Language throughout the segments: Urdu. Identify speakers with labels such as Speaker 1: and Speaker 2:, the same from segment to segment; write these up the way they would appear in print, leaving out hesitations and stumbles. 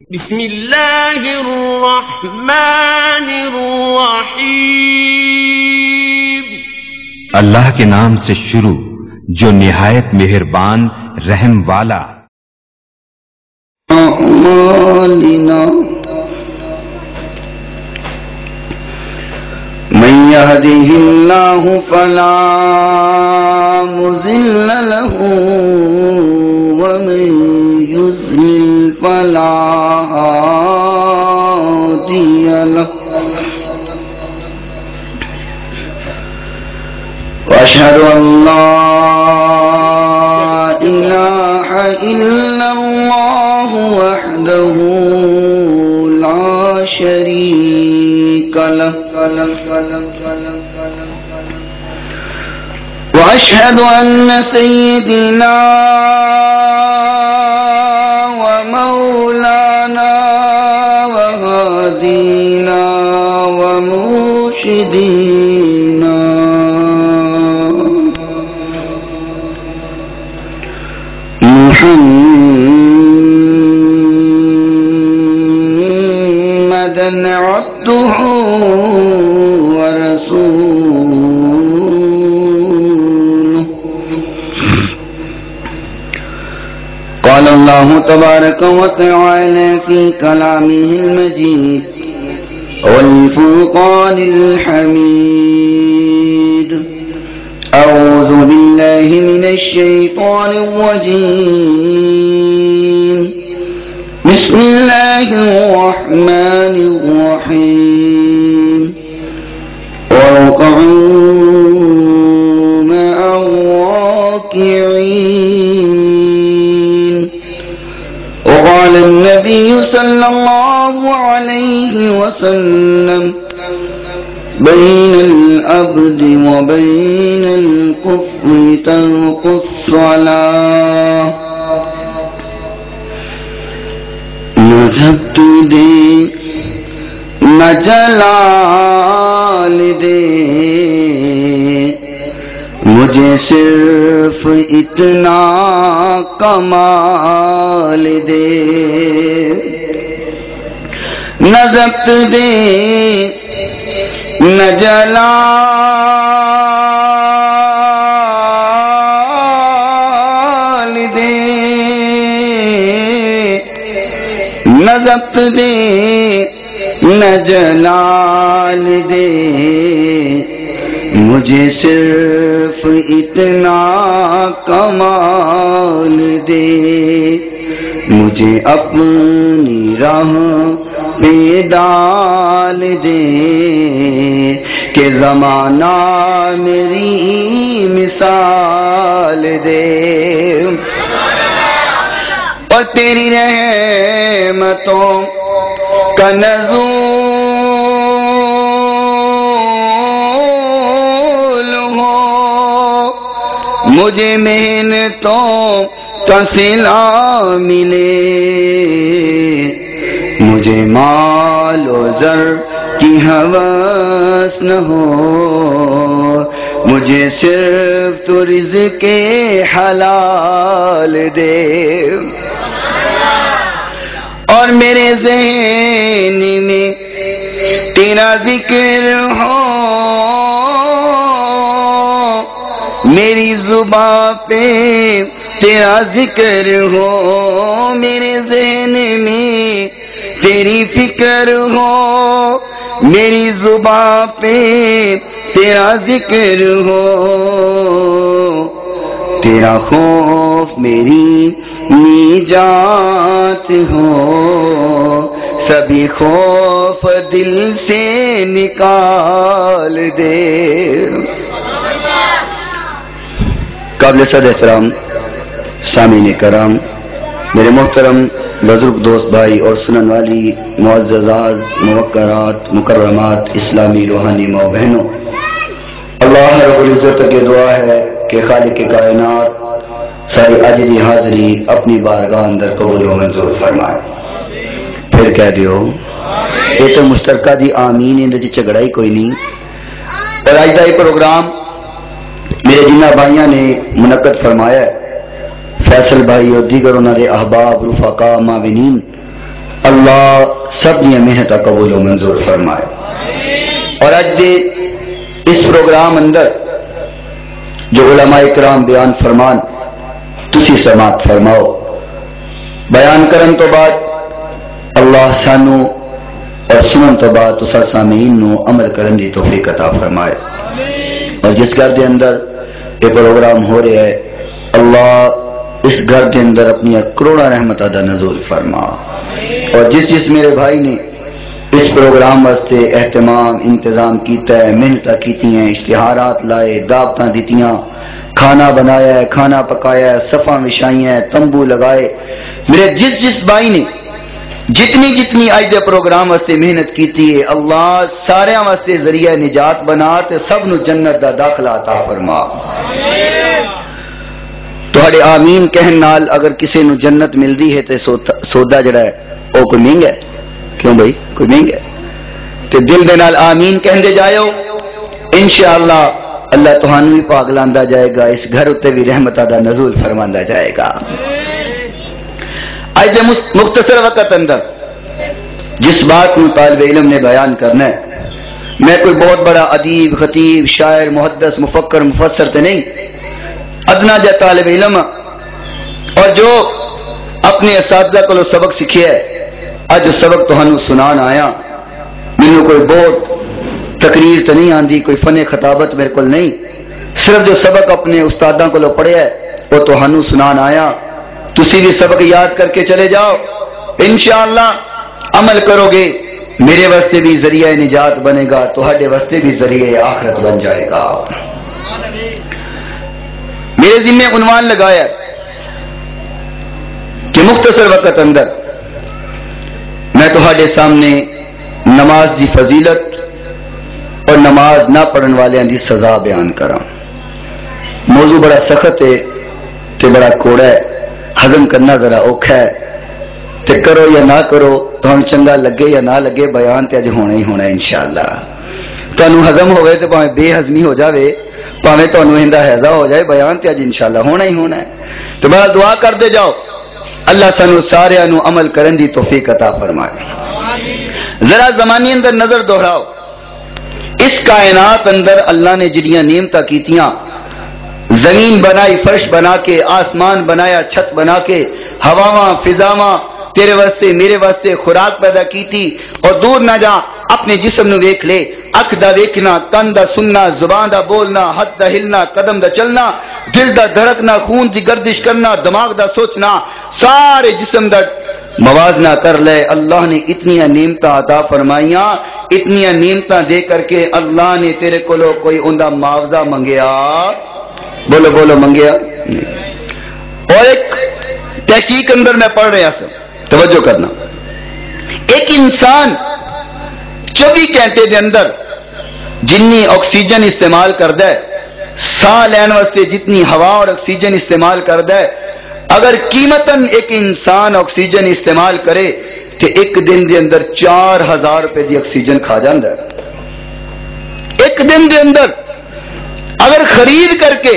Speaker 1: بسم اللہ الرحمن الرحیم۔
Speaker 2: اللہ کے نام سے شروع جو نہایت مہربان رحم والا۔
Speaker 3: أعمالنا من يهده الله فلا مضل له ومن يضلل فلا هادي له وأشهد أن لا إله إلا الله وحده لا شريك له وأشهد أن سيدنا ومولانا وهادينا ومرشدينا محمدًا عبده ورسوله قال الله تبارك وتعالى في كلامه المجيد والفرقان الحميد أعوذ بالله من الشيطان الرجيم بسم الله الرحمن الرحيم واركعوا مع الراكعين وقال النبي صلى الله عليه وسلم بين العبد وبين الكفر ترك الصلاة مذہب دے نہ جلال دے مجھے صرف اتنا کمال دے نہ ضبط دے نہ جلال دے نہ ضبط دے نہ جلال دے مجھے صرف اتنا کمال دے مجھے اپنی راہ پہ ڈال دے کہ زمانہ میری مثال دے اور تیری رحمتوں کا نزول ہو مجھے محنتوں کا صلہ ملے مجھے مال و زر کی ہوس نہ ہو مجھے صرف تو رزق حلال دے اور میرے ذہن میں تیرا ذکر ہو میری زبان پہ تیرا ذکر ہو میرے ذہن میں تیری فکر ہو میری زبان پہ تیرا ذکر ہو تیرا خوف میری نجات ہو سبھی خوف دل سے نکال دے۔ قابل صد احترام سامعین کرام، میرے محترم بزرگ دوست بھائی اور سنن والی معززات موقرات مکرمات اسلامی روحانی ماں بہنوں، اللہ رب العزت کی دعا ہے کہ خالق کائنات ساری عاجزی حاضری اپنی بارگاہ اندر قبول و منظور فرمائے۔ پھر کہہ دیو یہ تو مشترکہ دی آمین اندر جھگڑا ہی کوئی نہیں۔ اور آج کا یہ پروگرام میرے جنہ بھائیاں نے منعقد فرمایا ہے، فیصل بھائی اور دیگر انہوں نے احباب رفقا معاونین، اللہ اللہ سب دیا محنت قبول و منظور فرمائے. اور اج دے اس پروگرام اندر جو علماء کرام بیان فرمان تسی سماعت فرماؤ. بیان کرن تو بعد اللہ سانو اور سنن تو بعد تسا سامعین نو عمل کرن دی توفیق عطا فرمائے. اور جس گھر دے اندر یہ پروگرام ہو رہا ہے اللہ اس گھر کے اندر اپنی کروڑا رحمت دا نزول فرما. اور جس میرے بھائی نے اس پروگرام واسطے اہتمام انتظام کیتا ہے، محنت کیتی ہیں، اشتہارات لائے، دعوتاں دیتیاں، کھانا بنایا ہے، کھانا پکایا ہے، صفاں بچھائی ہیں، تمبو لگائے، میرے جس بھائی نے جتنی آج دے پروگرام واسطے محنت کیتی ہے اللہ سارے واسطے ذریعہ نجات بنا تے سب نو جنت دا داخلہ عطا فرما. تہاڈے آمین کہن نال اگر کسی نو جنت ملدی ہے تے سودا جڑا ہے او کوئی مہنگا ہے؟ کیوں بھائی کوئی مہنگا ہے؟ تے دل دے نال آمین کہندے جائیو انشاءاللہ اللہ تہانوں بھی پاک لاندا جائے گا، اس گھر اتے بھی رحمتاں دا نزول فرماندا جائے گا. آج دے مختصر وقت اندر جس بات نو طالب علم نے بیان کرنا ہے، میں کوئی بہت بڑا ادیب، خطیب، شاعر، محدث، مفکر، مفسر تے نہیں، ادنا جا طالب علم اور جو اپنے اساتذہ کو سبق سیکھیا ہے اج سبق تہانوں سنان آیا. مینوں کوئی بہت تقریر تو نہیں آندی، کوئی فن خطابت میرے کو نہیں، صرف جو سبق اپنے استاداں کو پڑھیا ہے وہ تہانوں سنان آیا. تسی بھی سبق یاد کر کے چلے جاؤ، انشاءاللہ عمل کرو گے میرے واسطے بھی ذریعہ نجات بنے گا، تہاڈے واسطے بھی ذریعہ آخرت بن جائے گا. میرے ذمہ عنوان لگایا کہ مختصر وقت اندر میں تہاڈے سامنے نماز دی فضیلت اور نماز نہ پڑھن والیاں دی سزا بیان کراں. موضوع بڑا سخت ہے تے بڑا کوڑا ہے، ہضم کرنا ذرا اوکھا ہے، تے کرو یا نہ کرو تہن چنگا لگے یا نہ لگے بیان تے اج ہونا ہی ہونا ہے انشاءاللہ. تانوں ہضم ہوئے تے پاویں بے ہضمی ہو جاوے، پاویں تانوں ہندا ہیضا ہو جائے، بیان تے اج انشاءاللہ ہونا ہی ہونا ہے. تو بڑا دعا کر دے جاؤ اللہ سانوں سارے نو عمل کرن دی توفیق عطا فرمائے. ذرا زمانے اندر نظر دوہراؤ، اس کائنات اندر اللہ نے جڑیاں نعمتاں کیتیاں، زمین بنائی، فرش بنا کے، آسمان بنایا، چھت بنا کے، ہواواں، فضاواں، تیرے واسطے میرے واسطے خوراک پیدا کیتی. اور دور نہ جا اپنے جسم نو دیکھ لے، اکھ دا دیکھنا، کن دا سننا، زبان دا بولنا، ہاتھ دا ہلنا، قدم دا چلنا، دل دا دھڑکنا، خون دی گردش کرنا، دماغ دا سوچنا، سارے جسم دا موازنہ کر لے. اللہ نے اتنی نعمتاں عطا فرمائیاں، اتنی نعمتاں دے کر کے اللہ نے تیرے کولو کوئی اوندا معاوضہ منگیا؟ بولو منگیا؟ اور ایک تحقیق اندر میں پڑھ رہا سا، توجہ کرنا، ایک انسان 24 گھنٹے دے اندر جنی آکسیجن استعمال کردا ہے، ساہ لین واسطے جتنی ہوا اور آکسیجن استعمال کردا ہے، اگر قیمتاً ایک انسان آکسیجن استعمال کرے تو ایک دن دے اندر 4000 روپے دی آکسیجن کھا جاندا ہے. ایک دن دے اندر اگر خرید کر کے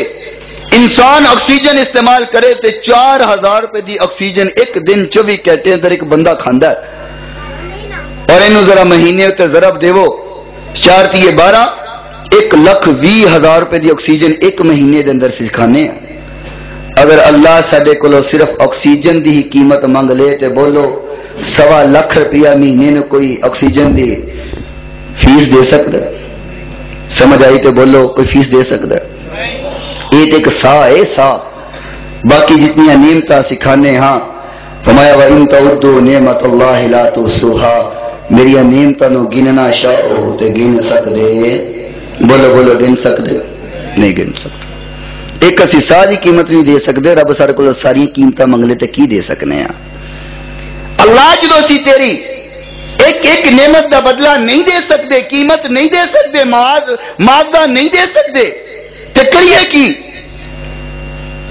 Speaker 3: انسان آکسیجن استعمال کرے تو 4000 روپے دی آکسیجن ایک دن 24 گھنٹے اندر ایک بندہ کھاندا ہے. اور اینو ذرا مہینے تے ضرب دیو 4 × 12 1,20,000 روپے دی آکسیجن ایک مہینے دے اندر سکھانے ہیں. اگر اللہ ساڈے کولو صرف آکسیجن دی ہی قیمت منگ لے تے بولو 1.25 لاکھ روپیہ مہینے نو کوئی آکسیجن دی فیس دے سکتا ہے؟ سمجھ آئی تے بولو کوئی فیس دے سکتا ہے؟ یہ ایک سا ہے، سا. باقی جتنی نعمتاں سکھانے ہاں فرمایا وَإِن تَعُدُّوا نِعْمَتَ اللَّهِ لَا تُحْصُوهَا، میری نعمتاں نو گننا چاہو تے گن سکدے؟ بولو گن سکدے؟ نہیں گن سکتے. ایک اسی ساری قیمت نہیں دے سکتے، رب سارے کو ساری قیمتاں منگ لے تے کی دے سکنے ہیں؟ اللہ جدو سی تیری ایک نعمت دا بدلہ نہیں دے سکتے، قیمت نہیں دے سکتے، معاوضہ نہیں دے سکتے تے کریے کی؟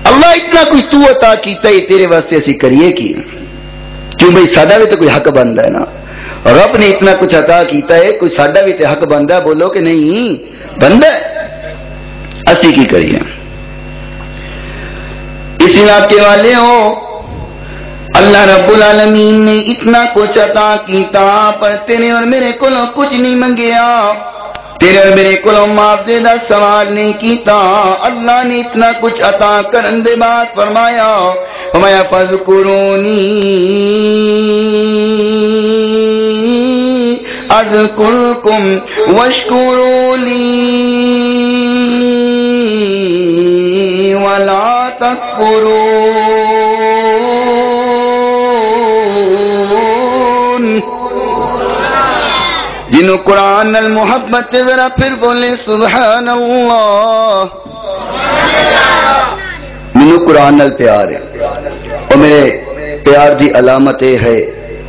Speaker 3: اللہ اتنا کچھ تو عطا کیتا ہے تیرے واسطے اسی کریے کی؟ کیوں بھائی ساڈا بھی تو کوئی حق بنتا ہے نا. رب نے اتنا کچھ عطا کیتا ہے، کوئی ساڈا بھی تو حق بنتا ہے. بولو کہ نہیں بنتا ہے؟ اسی کی کریے؟ اس علاقے والے ہو اللہ رب العالمین نے اتنا کچھ عطا کیتا پر تیرے اور میرے کو کچھ نہیں منگیا، تیرے اور میرے کو معاوضے دا سوال نہیں کیتا۔ اللہ نے اتنا کچھ عطا کرن دے بعد فرمایا فذکرونی اذکرکم واشکروا لی ولا تکفرون۔ جنہوں قرآن نال محبت ذرا پھر بولے سبحان اللہ۔ مینوں قرآن نال پیار ہے اور میرے پیار دی علامت یہ ہے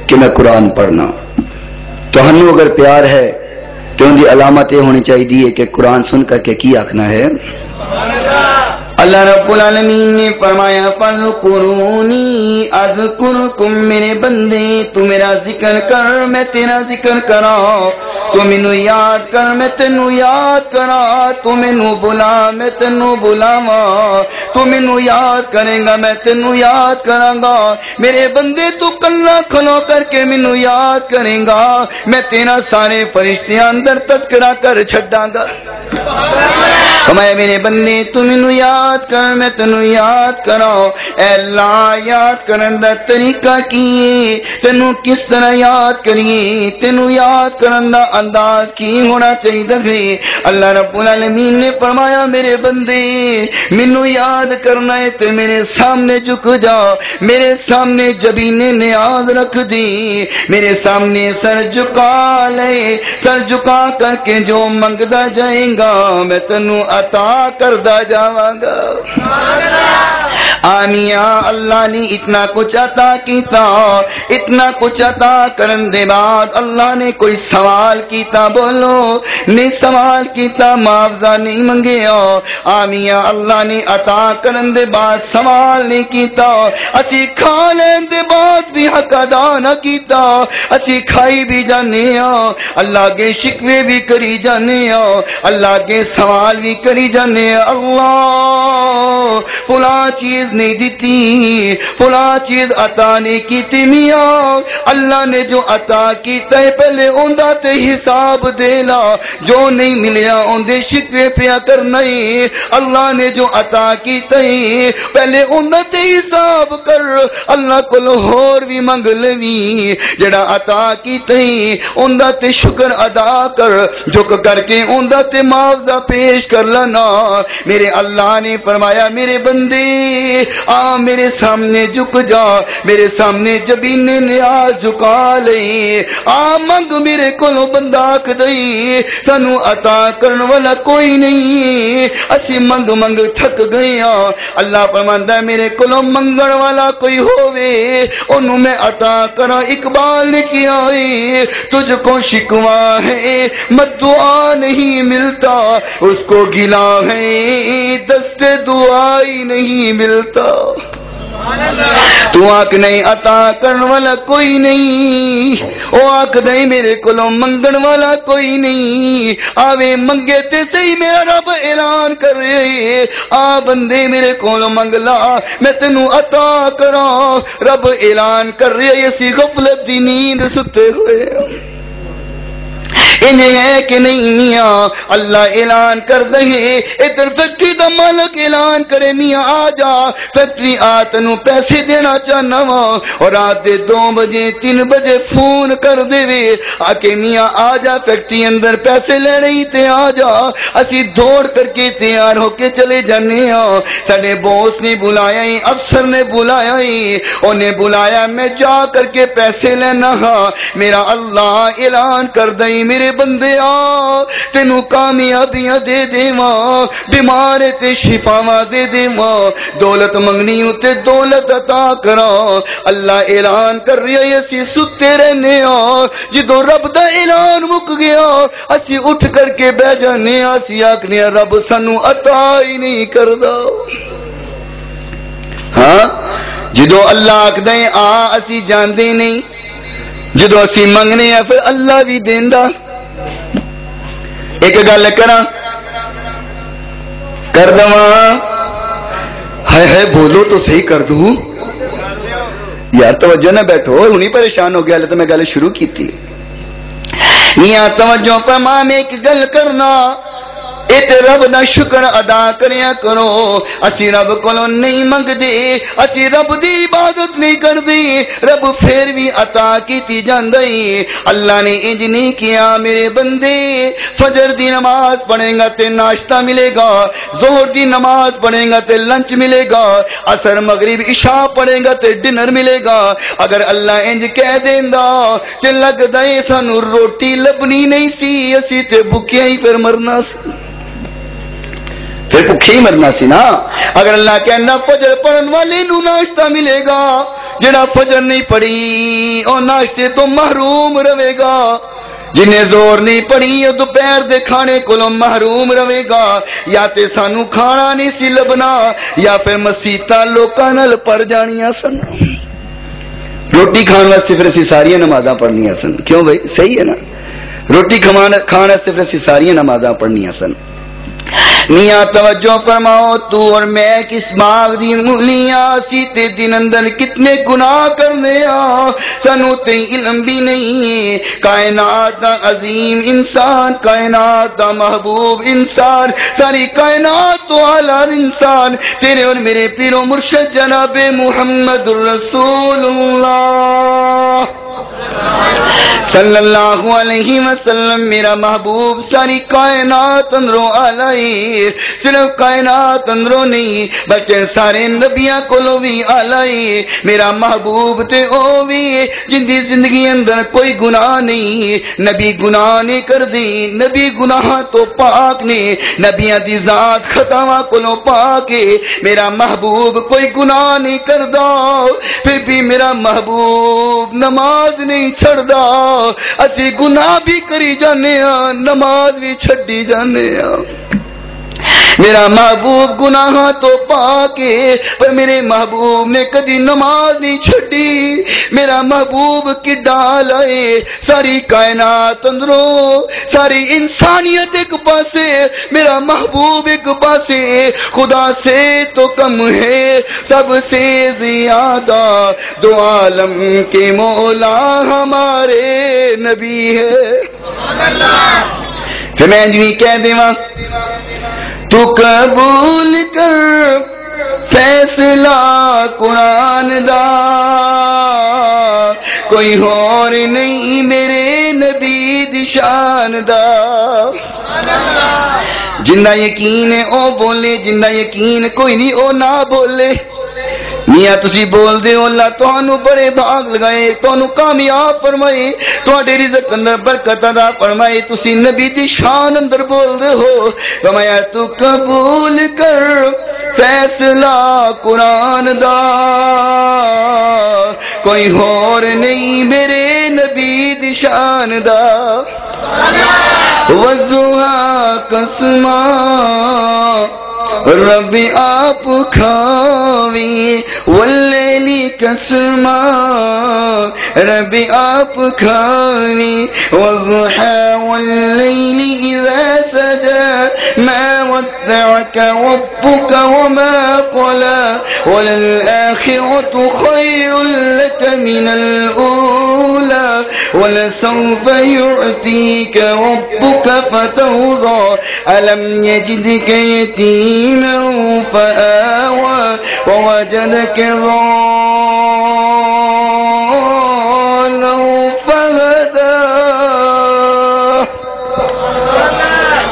Speaker 3: کہ میں قرآن پڑھنا۔ تہنوں اگر پیار ہے تو ان دی علامت یہ ہونی چاہیے کہ قرآن سن کر کے کی آخنا ہے۔ اللہ رب العالمین نے فرمایا فذکرونی اذکرکم، میرے بندے تو میرا ذکر کر میں تیرا ذکر کرا، تو مینو یاد کر میں تینو یاد کرا، تو مینو بلا میں تینو بلاواں، تو مینو یاد کرے گا میں تینو یاد کراں گا۔ میرے بندے تو کلا کھلو کر کے مینو یاد کرے گا، میں تیرا سارے فرشتیاں اندر تذکرہ کر چھڈاں گا۔ فرمایا میرے بندے تو مینو یاد کر میں تینو یاد کراں۔ اے اللہ یاد کرن دا طریقہ کی تینو کس طرح یاد کریے، تینو یاد کرن دا انداز کی ہونا چاہیے۔ اللہ رب العالمین نے فرمایا میرے بندے مینو یاد کرنا ہے تے میرے سامنے جھک جا، میرے سامنے جبینے نیاز رکھ دی، میرے سامنے سر جھکا لے، سر جھکا کر کے جو منگدا جائے گا میں تینو عطا کردا جاواں گا۔ آمیا اللہ نے اتنا کچھ عطا کیتا، اتنا کچھ عطا کرن دے بعد اللہ نے کوئی سوال کیتا؟ بولو نہیں سوال کیتا، معاوضہ نہیں منگیا۔ آمیا اللہ نے عطا کرن دے بعد سوال نہیں کیتا، اسی کھا لین دے بعد بھی حق ادا نہ کیتا، اسی کھائی بھی جانے ہاں، اللہ کے شکوے بھی کری جانے ہاں، اللہ کے سوال بھی کری جانے ہاں۔ اللہ فلاں چیز نہیں دیتی، فلاں چیز عطا نہیں کیتی میاں، اللہ نے جو عطا کیتا ہے پہلے اوندا تے حساب دے لا، جو نہیں ملیا اوندے شکوے پیا کرنا ہے۔ اللہ نے جو عطا کیتا ہے پہلے اوندا تے حساب کر، اللہ کول ہور بھی منگ لویں، جڑا عطا کیتا ہے اوندا تے شکر ادا کر، جھک کر کے اوندا تے معاوضہ پیش کر لینا۔ میرے اللہ نے فرمایا میرے بندے آ میرے سامنے جھک جا، میرے سامنے جبین نیاز جھکا لے، آ منگ میرے کولوں بندہ آکھ دئی سانو عطا کرن والا کوئی نہیں، اسی منگ منگ تھک گئے ہاں۔ اللہ فرماندا ہے میرے کولوں منگن والا کوئی ہووے اونوں میں عطا کراں۔ اقبال نے کیا ہے تجھ کو شکوا ہے مت دعا نہیں ملتا، اس کو گلا ہے دست دعائی نہیں ملتا۔ تو آنکھ نہیں عطا کرن والا کوئی نہیں، او آنکھ نہیں میرے کولوں منگن والا کوئی نہیں، آوے منگے تے صحیح میرا رب اعلان کر رہے آ بندے میرے کولوں منگ لا میں تینوں عطا کراں۔ رب اعلان کر رہے اسی غفلت دی نیند ستے ہوئے انہیں ہے کہ نہیں میاں؟ اللہ اعلان کر دے ادھر فیکٹری دا مالک اعلان کرے میاں آ جا فیکٹری آ تینوں پیسے دینا چاہنا وا، اور رات دے 2 بجے 3 بجے فون کر دے آ کے میاں آ جا فیکٹری اندر پیسے لے رہی تے آ جا، اسی دوڑ کر کے تیار ہو کے چلے جانے ہاں۔ ساڈے باس نے بلایا ہی، افسر نے بلایا ہی، انہیں بلایا میں جا کر کے پیسے لینا ہاں۔ میرا اللہ اعلان کر دئی میرے بندے آ تینوں کامیابیاں دے دیواں، بیمار تے شفاواں دے دیواں، دولت منگنی تے دولت عطا کراں۔ اللہ اعلان کر رہا ہے اسی ستے رہنے ہاں، جدوں رب دا اعلان مک گیا اسی اٹھ کر کے بہ جانے ہاں، اسی آکھنے رب سانوں عطا ہی نہیں کردا۔ ہاں جدوں اللہ آکھدا ہے آ اسی جاندے نہیں، جدوں اسی منگنے ہیں پھر اللہ بھی دیندا۔ ایک گل کراں کر دواں، ہے بولو تو صحیح کر دوں، یار توجہ نہ بیٹھو، ہونی پریشان ہو گیا، تو میں گل شروع کی تھی۔ میاں توجہ فرما، میں ایک گل کرنا، ایک رب دا شکر ادا کریا کرو۔ اسی رب کولوں نہیں منگدے، اسی رب دی عبادت نہیں کردے، رب پھر بھی عطا کیتی جاندی۔ اللہ نے انج نہیں کیا میرے بندے، فجر دی نماز پڑھے گا تے ناشتہ ملے گا، ظہر دی نماز پڑھے گا تے لنچ ملے گا، عصر مغرب عشاء پڑھے گا تے ڈنر ملے گا۔ اگر اللہ انج کہہ دیندا تے لگدا اے سانوں روٹی لبنی نہیں سی، اسی تے بھکھے ہی پھر مرنا سی، پھر بھکھے ہی مرنا سی نا۔ اگر اللہ کہنا فجر پڑھن والے نو ناشتہ ملے گا، جڑا فجر نہیں پڑھی او ناشتے تو محروم رہے گا، جنہیں زور نہیں پڑھی او دوپہر دے کھانے کولوں محروم رہے گا۔ یا تے سانو کھانا نہیں سی لبنا، یا پھر مسیتاں لوکاں نال پڑ جانیاں سن۔ روٹی کھان واسطے پھر اسی ساری نمازاں پڑھنیاں سن، کیوں بھائی؟ صحیح ہے نا، روٹی کھان واسطے پھر اسی ساری نمازاں پڑھنیاں سن۔ میاں توجہ فرماؤ، تو اور میں کس باغ دی مولیاں سی تے دن اندر کتنے گناہ کرنے سانو تے علم بھی نہیں۔ کائنات دا عظیم انسان، کائنات دا محبوب انسان، ساری کائنات تو اعلیٰ انسان تیرے اور میرے پیر و مرشد جناب محمد رسول اللہ صلی اللہ علیہ وسلم، میرا محبوب ساری کائنات اندروں آلائی، صرف کائنات اندروں نہیں بلکہ سارے نبیاں کولوں بھی آلائی۔ میرا محبوب تے او بھی جن دی زندگی اندر کوئی گناہ نہیں، نبی گناہ نہیں کر دی، نبی گناہ تو پاک نے، نبیاں دی ذات خطاواں کولوں پاک ہے۔ میرا محبوب کوئی گناہ نہیں کردا، پھر بھی میرا محبوب نماز نہیں چھڑدا، اسی گناہ بھی کری جانے ہاں، نماز بھی چھڈی جانے ہاں۔ میرا محبوب گناہ تو پاک ہے، پر میرے محبوب نے کدی نماز نہیں چھڈی۔ میرا محبوب کڈا لائے، ساری کائنات اندروں ساری انسانیت ایک پاسے، میرا محبوب ایک پاسے، خدا سے تو کم ہے سب سے زیادہ، دو عالم کے مولا ہمارے نبی ہے۔ پھر میں جی کہہ دیواں، تو قبول کر فیصلہ قرآن دا، کوئی اور نہیں میرے نبی دی شان دا۔ جنہ یقین ہے او بولے، جنہ یقین کوئی نہیں او نہ بولے۔ میاں تسی بول دے ہو، اللہ تانوں بڑے بھاگ لگائے، تانوں کامیاب فرمائے، تواڈے رزق اندر برکت عطا فرمائے، تسی نبی دی شان اندر بول دے ہو۔ فرمایا تو قبول کر فیصلہ قرآن دا، کوئی اور نہیں میرے نبی دی شان دا۔ وضحا قسما رب آپ کھاویں، واللیلی قسما رب آپ کھاویں، والضحى واللیل اذا سجى ما ودعك ربك وما قلى، وللآخرة خير لك من الأولى، ولسوف يعطيك ربك فترضى، ألم يجدك يتيما فآوى، ووجدك ضالا فهدى،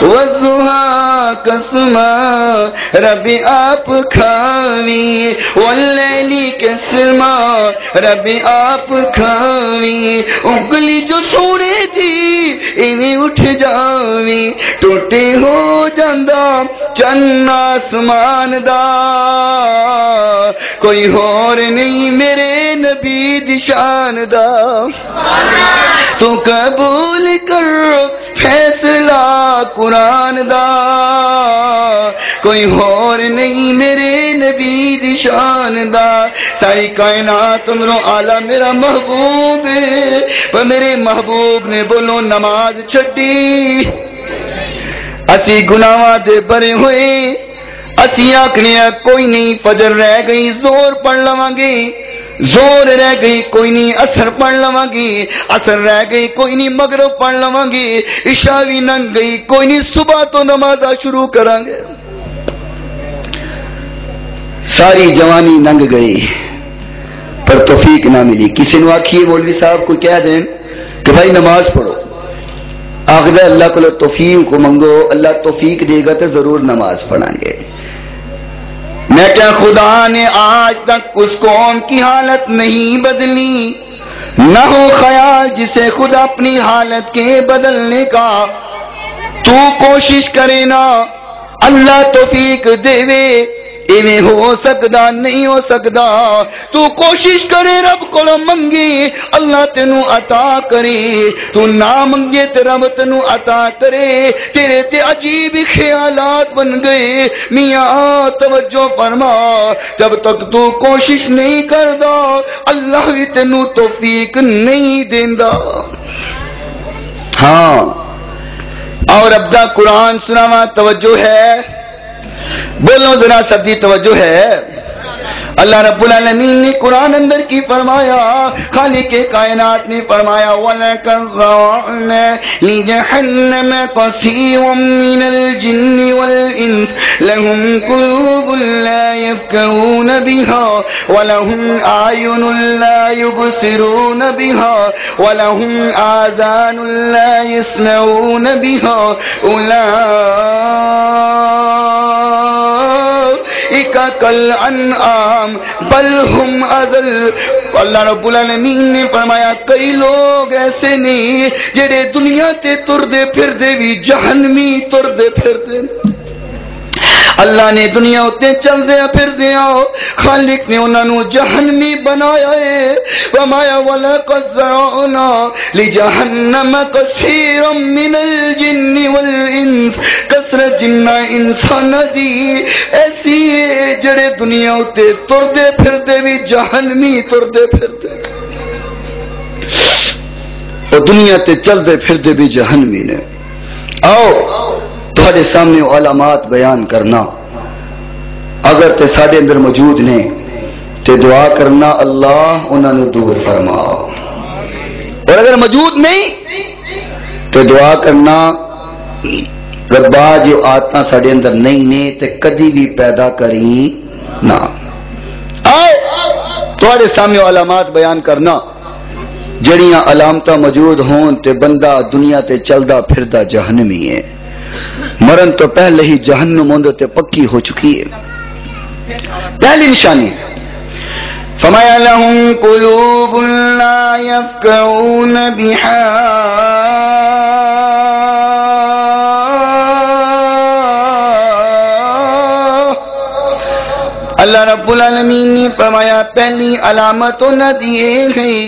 Speaker 3: والضحى قسما رب آپ کھاویں، واللیلی قسما رب آپ کھاویں، انگلی جو سونے دی ایویں اٹھ جاویں، ٹوٹے ہو جاندا چن آسمان دا، کوئی اور نہیں میرے نبی دی شان دا۔ تو قبول کر فیصلہ قرآن دا، کوئی اور نہیں میرے نبی دی شان دا۔ ساری کائنات اندروں اعلیٰ میرا محبوب ہے، پر میرے محبوب نے بولو نماز چھڈی، اسی گناہاں دے بھرے ہوئے، اسی آکھنے کوئی نہیں فجر رہ گئی زور پڑھ لواں گے، زور رہ گئی کوئی نہیں اثر پڑھ لواں گی، اثر رہ گئی کوئی نہیں مغرب پڑھ لواں گی، عشاء بھی لنگ گئی کوئی نہیں صبح تو نماز شروع کریں گے۔ ساری جوانی لنگ گئی پر توفیق نہ ملی۔ کسی نے آکھیے مولوی صاحب کو کہہ دیں کہ بھائی نماز پڑھو، آخر اللہ کو توفیق کو منگو، اللہ توفیق دے گا تو ضرور نماز پڑھیں گے۔ میں کیا خدا نے آج تک اس قوم کی حالت نہیں بدلی، نہ ہو خیال جسے خود اپنی حالت کے بدلنے کا۔ تو کوشش کرے نا اللہ توفیق دے وے، ایویں ہو سکدا نہیں ہو سکدا۔ تو کوشش کرے رب کو منگی اللہ تینوں عطا کرے، تو نہ منگے تے رب تینوں عطا کرے۔ تیرے تے عجیب خیالات بن گئے، میاں توجہ فرما، جب تک تو کوشش نہیں کردا اللہ بھی تینوں توفیق نہیں دیندا۔ ہاں اور اب دا قرآن سناواں، توجہ ہے، بولو ذرا سبھی توجہ ہے۔ اللہ رب العالمین نے قرآن اندر کی فرمایا، خالق کائنات نے فرمایا وَلَقَدْ ذَرَأْنَا لِجَهَنَّمَ كَثِيرًا مِنَ الْجِنِّ وَالْإِنسِ لَهُمْ قُلُوبٌ لَا يَفْقَهُونَ بِهَا وَلَهُمْ أَعْيُنٌ لَا يُبْصِرُونَ بِهَا وَلَهُمْ آذَانٌ لَا يَسْمَعُونَ بِهَا أُولَئِكَ كَالْأَنْعَامِ بل ہم اضل۔ اللہ رب العالمین نے فرمایا کئی لوگ ایسے نہیں جڑے دنیا تے تردے پھردے بھی جہنمی تردے پھردے۔ اللہ نے دنیا اتے چل دیا پھر دیا، خالق نے انہوں نے جہنمی بنایا ہے۔ فرمایا وَلَقَدْ ذَرَأْنَا لِجَهَنَّمَ كَثِيرًا مِنَ الْجِنِّ وَالْإِنسِ، کثرت جنہ انسان دی ایسی جڑے دنیا اتے تردے پھردے بھی جہنمی تردے پھردے، اور دنیا تے چلدے پھردے بھی جہنمی نے۔ آؤ تھوڑے سامنے علامات بیان کرنا، اگر تے ساڈے اندر موجود نے تے دعا کرنا اللہ انہاں نوں دور فرما، اور اگر موجود نہیں تو دعا کرنا ربا جو آتما ساڈے اندر نہیں نے تے کدی بھی پیدا کری نہ۔ آؤ تھوڑے سامنے علامات بیان کرنا، جڑیاں علامتاں موجود ہون تے بندہ دنیا تے چلدا پھردا جہنمی ہے، مرن تو پہلے ہی جہنم اندر تے پکی ہو چکی ہے۔ پہلی نشانی فرمایا لہم قلوب لا یفقہون بہا، اللہ رب العالمین نے فرمایا پہلی علامت نہ دیے گئی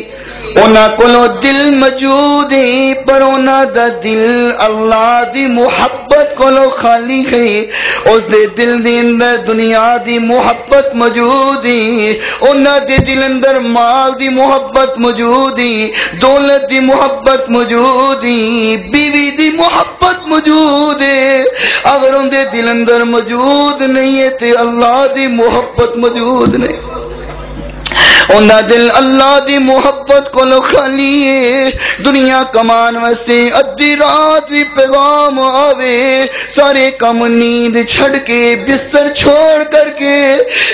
Speaker 3: اونا کولو دل موجود ہے پر اونا دا دل اللہ دی محبت کولو خالی ہے، اس دے دل دے اندر دنیا دی محبت موجود ہے، اونا دے دل اندر مال دی محبت موجود ہے، دولت دی محبت موجود ہے، بیوی دی محبت موجود ہے۔ اگر ان دے دل اندر موجود نہیں ہے تے اللہ دی محبت موجود نہیں، انہاں دل اللہ دی محبت کو خالی ہے۔ دنیا کمان واسطے ادھی رات بھی پیغام آوے، سارے کم نیند چھڑ کے بستر چھوڑ کر کے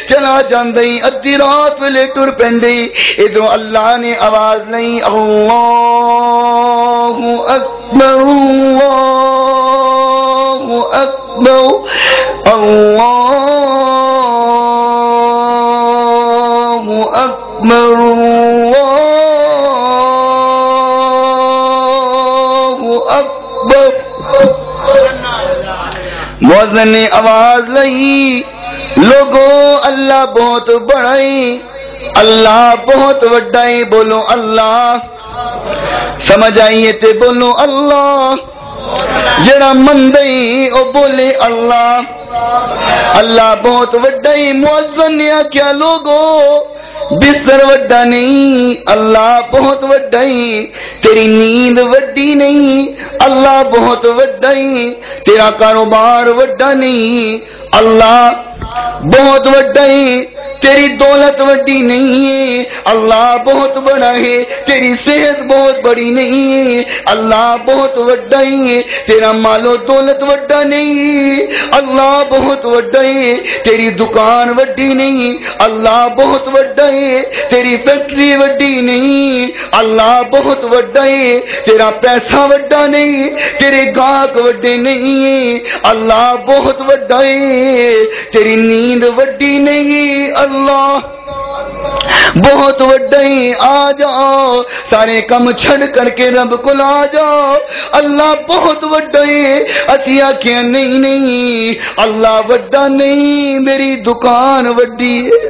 Speaker 3: چلا جاندئی، ادھی رات ویلے ٹر پیندئی، ادھر اللہ نے آواز لئی اللہ اکبر اللہ اکبر اللہ اکبر اللہ اکبر۔ مؤذن نے آواز لئی لوگو اللہ بہت بڑائی، اللہ بہت وڈائی، بولو اللہ، سمجھ آئیے تے بولو اللہ، جڑا مندئی او بولے اللہ، اللہ بہت وڈائی۔ مؤذن نے کیا لوگو بستر وڈا نہیں، اللہ بہت وڈائی، تیری نیند وڈی نہیں، اللہ بہت وڈائی، تیرا کاروبار وڈا نہیں، اللہ بہت وڈائی، تیری دولت وڈی نہیں ہے، اللہ بہت بڑا ہے، تیری صحت بہت بڑی نہیں ہے، اللہ بہت وڈا ہے، تیرا مال و دولت وڈا نہیں، اللہ بہت وڈا ہے، تیری دکان وڈی نہیں، اللہ بہت وڈا ہے، تیری فیکٹری وڈی نہیں، اللہ بہت وڈا ہے، تیرا پیسہ وڈا نہیں، تیرے گاہک وڈے نہیں، اللہ بہت وڈا ہے، تیری نیند وڈی نہیں، اللہ بہت وڈا ہے۔ آ جاؤ سارے کم چھڑ کر کے رب کو آ جاؤ، اللہ بہت وڈا ہے۔ اسی آکھیں نہیں نہیں اللہ وڈا نہیں، میری دکان وڈی ہے۔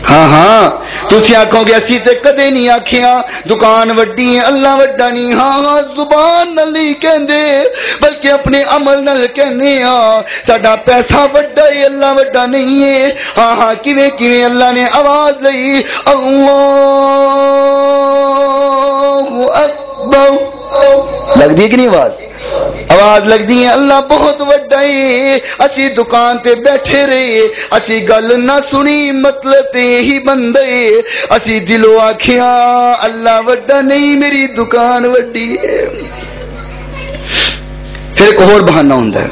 Speaker 3: ہاں ہاں تسی آکھو گے اسی تے کدے نہیں آکھیا دکان وڈی ہے اللہ وڈا نہیں، ہاں ہاں زبان نال نہیں کہندے بلکہ اپنے عمل نال کہنے ہاں ساڈا پیسہ وڈا ہے اللہ وڈا نہیں ہے۔ ہاں ہاں کیویں کیویں اللہ نے آواز لئی اللہ اکبر، لگدی کہ نہیں آواز لگدی ہے اللہ بہت وڈا ہے۔ اسی دکان تے بیٹھے رہے، اسی گل نہ سنی مطلب تے ہی بندے، اسی دلوں آکھیا اللہ وڈا نہیں میری دکان وڈی ہے۔ پھر ایک اور بہانہ ہوندا ہے،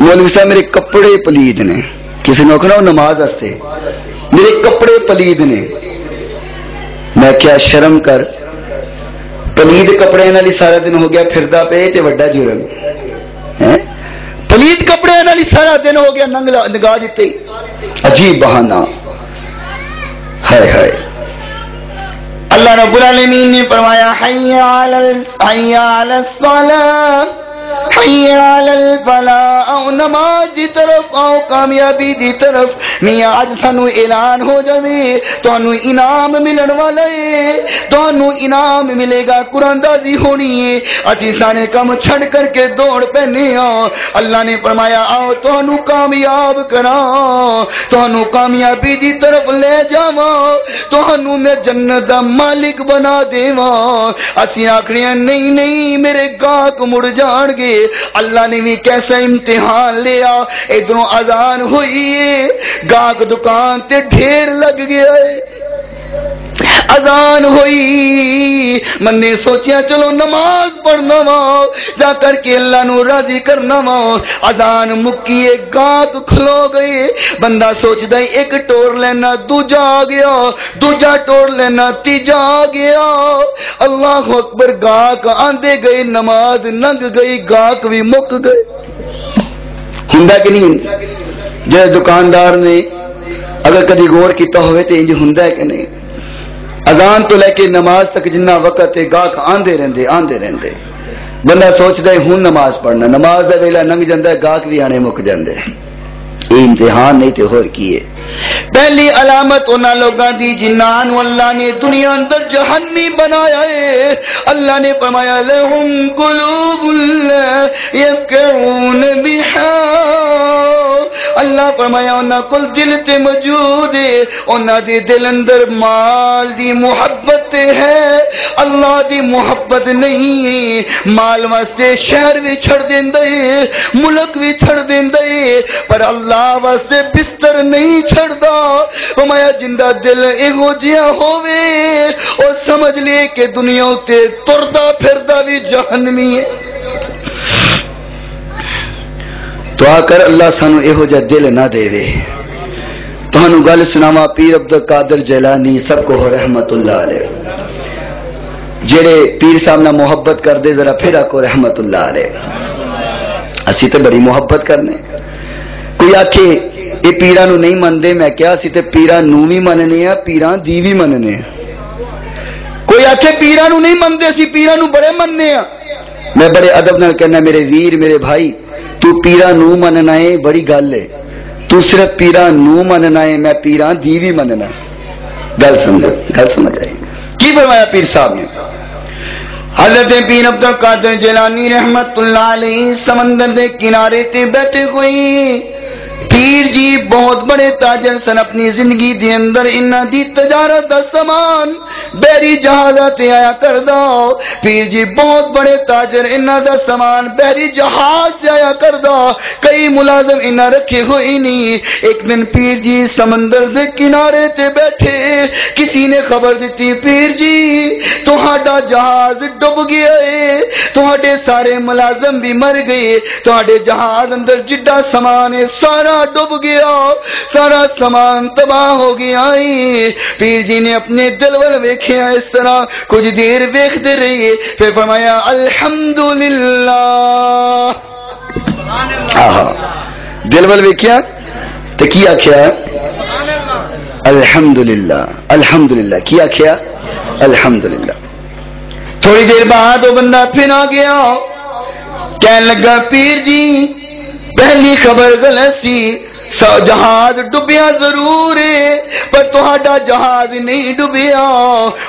Speaker 3: مولوی صاحب میرے کپڑے پلید نے، کسی نے آکھنا نماز واسطے میرے کپڑے پلید نے، میں کیا شرم کر، پلید کپڑے نال سارا دن ہو گیا پھردا پے تے وڈا جرم ہے، پلید کپڑے نال سارا دن ہو گیا نگاہ دیتے، عجیب بہانہ، ہائے ہائے۔ اللہ رب العالمین نے فرمایا حی علی الصلاۃ حی علی الفلاح، او نماز دی طرف او کامیابی دی طرف، میاں اج سانو اعلان ہو جاوے تانوں انعام ملن والا ہے، تانوں انعام ملے گا، قرآن دازی ہونی ہے، اسی سارے کم چھڑ کر کے دوڑ پہنے ہاں۔ اللہ نے فرمایا آؤ تانوں کامیاب کراں، تانوں کامیابی دی طرف لے جاواں، تانوں میں جنت دا مالک بنا دیواں۔ اسی آکھنے نہیں نہیں میرے گاہک مڑ جان گے۔ اللہ نے بھی کیسا امتحان لیا، ادھروں اذان ہوئی ہے، گاہک دکان تے ڈھیر لگ گیا ہے، اذان ہوئی، من نے سوچیا چلو نماز پڑھنا وا جا کر کے اللہ نو راضی کرنا وا، اذان مکیے گاہک کھلو گئے، بندہ سوچدا ایک ٹور لینا دوجا آ گیا، دوجا ٹور لینا تیجا آ گیا، اللہ اکبر، گاہک آندے گئے، نماز لنگ گئی، گاہک بھی مک گئے۔ ہوندا کہ نہیں جے دکاندار نے اگر کدی غور کیتا ہوئے تے انج ہوندا ہے کہ نہیں، اذان تو لے کے نماز تک جنہ وقت ہے گاہک آندے رہندے، بندہ سوچدا ہے ہن نماز پڑھنا، نماز دا ویلا لنگ جاندا ہے، گاہک بھی آنے مک جاندے۔ یہ امتحان نہیں تے ہور کی ہے۔ پہلی علامت انہاں لوگاں دی جنہاں نو اللہ نے دنیا اندر جہنمی بنایا ہے۔ اللہ نے فرمایا لہم قلوب لا یفقہون بہا، اللہ فرمایا انہاں کول دل تے موجود ہے، انہاں دی دل اندر مال دی محبت ہے، اللہ دی محبت نہیں ہے، مال واسطے شہر بھی چھڑ دیندے، ملک بھی چھڑ دیندے، پر اللہ واسطے بستر نہیں چھڑدا۔ فرمایا جندا دل ایہو جیا ہووے او سمجھ لے کہ دنیا تے تردا پھردا بھی جہنمی ہے۔ دعا کر اللہ سانو ایہو جا دل نہ دے وے۔ تانوں گل سناواں پیر عبد القادر جیلانی سب کو رحمت اللہ علیہ، جڑے پیر صاحب نہ محبت کر دے ذرا پھر آکو رحمت اللہ علیہ۔ اسی تے بڑی محبت کرنے، کوئی آکھے یہ پیراں نو نہیں مندے، میں کیا اسی تے پیراں نو بھی مننے ہیں، پیراں دی بھی مننے ہیں۔ کوئی آکھے پیراں نو نہیں مندے، اسی پیراں نو بڑے مننے ہیں، میں بڑے ادب نال کہنا میرے ویر میرے بھائی، تو پیراں نو مننا ہے بڑی گل ہے، تو صرف پیراں نو مننا ہے، میں پیراں دی بھی مننا۔ گل سمجھ آئی کی فرمایا پیر صاحب نے؟ حضرت پیر عبد القادر جیلانی رحمت اللہ علیہ سمندر دے کنارے تے بیٹھے ہوئی پیر جی بہت بڑے تاجر سن، اپنی زندگی دے اندر انہاں دی تجارت دا سامان بحری جہازاں تے آیا کردا۔ پیر جی بہت بڑے تاجر، انہاں دا سامان بحری جہاز تے آیا کردا، کئی ملازم انہاں رکھے ہوئے نہیں۔ ایک دن پیر جی سمندر دے کنارے تے بیٹھے، کسی نے خبر دیتی پیر جی تہاڈا جہاز ڈوب گیا ہے، تہاڈے سارے ملازم بھی مر گئے، تہاڈے جہاز اندر جڈا سامان ہے سارا ڈوب گیا، سارا سامان تباہ ہو گیا ہے۔ پیر جی نے اپنے دل ول ویکھیا، اس طرح کچھ دیر ویکھتے رہے، پھر فرمایا الحمدللہ۔ دل ول ویکھیا تے کی آکھیا؟ الحمدللہ۔ الحمدللہ کی آکھیا؟ الحمدللہ۔ تھوڑی دیر بعد وہ بندہ پھر آ گیا، کہنے لگا پیر جی پہلی خبر غلط سی، جہاز ڈوبیا ضرور ہے پر تہاڈا جہاز نہیں ڈوبیا،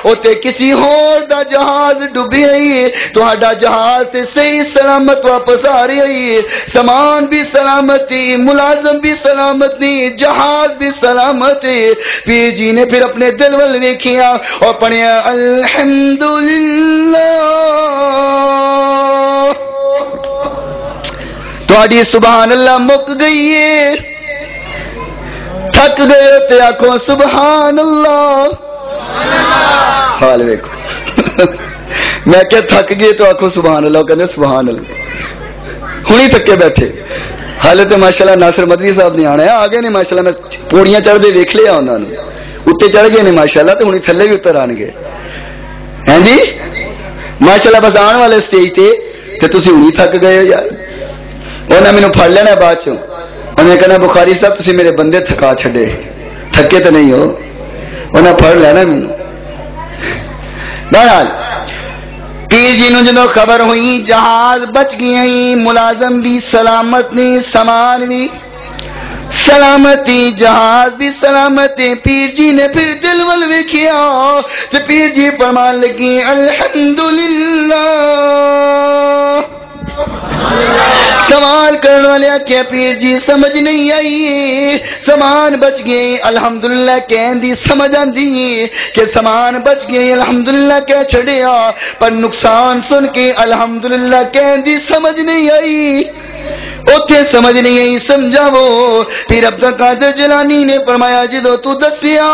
Speaker 3: اوتے کسی ہور دا جہاز ڈوبیا ہی، تہاڈا جہاز تے صحیح سلامت واپس آ رہی ہے، سامان بھی سلامتی، ملازم بھی سلامتی، جہاز بھی سلامت ہے۔ پیر جی نے پھر اپنے دل ول ویکھیا اور پڑھیا الحمدللہ۔ تہاڈی سبحان اللہ مک گئی ہے، تھک گئے تے آکھو سبحان اللہ۔ حال ویکھو میں کہ تھک گئے تو آکھو سبحان اللہ، کہندے سبحان اللہ، ہنی تھکے بیٹھے۔ حالے تو ماشاءاللہ ناصر مدنی صاحب نے آنا ہے، آگے نے ماشاءاللہ میں پوڑیاں چڑھ دے ویکھ لیا انہاں نے، اتنے چڑھ گئے نے ماشاءاللہ، تو ہنی تھلے بھی اتر آن گے ہیں جی ماشاءاللہ، بس آن والے سٹیج تے تسی ہنی تھک گئے ہو یار۔ انہیں مینوں پھڑ لینا بعد چوں، انہیں کہنا بخاری صاحب تسی میرے بندے تھکا چھڈے، تھکے تو نہیں ہو، انہیں پھڑ لینا مینوں۔ بہرحال پیر جی نوں جدوں خبر ہوئی جہاز بچ گیا، ملازم بھی سلامت نہیں، سامان بھی سلامتی، جہاز بھی سلامتی۔ پیر جی نے پھر دل ول ویکھیا تے پیر جی فرمان لگی الحمدللہ۔ سوال کرنے والے کیا پیر جی سمجھ نہیں آئی، سامان بچ گئے الحمدللہ کہن دی سمجھ آندی کہ سامان بچ گئے الحمدللہ کہہ چھڑیا، پر نقصان سن کے الحمدللہ کہن دی سمجھ نہیں آئی، اوتھے سمجھ نہیں آئی سمجھاو۔ پھر عبد القادر جیلانی نے فرمایا جدو تو دسیا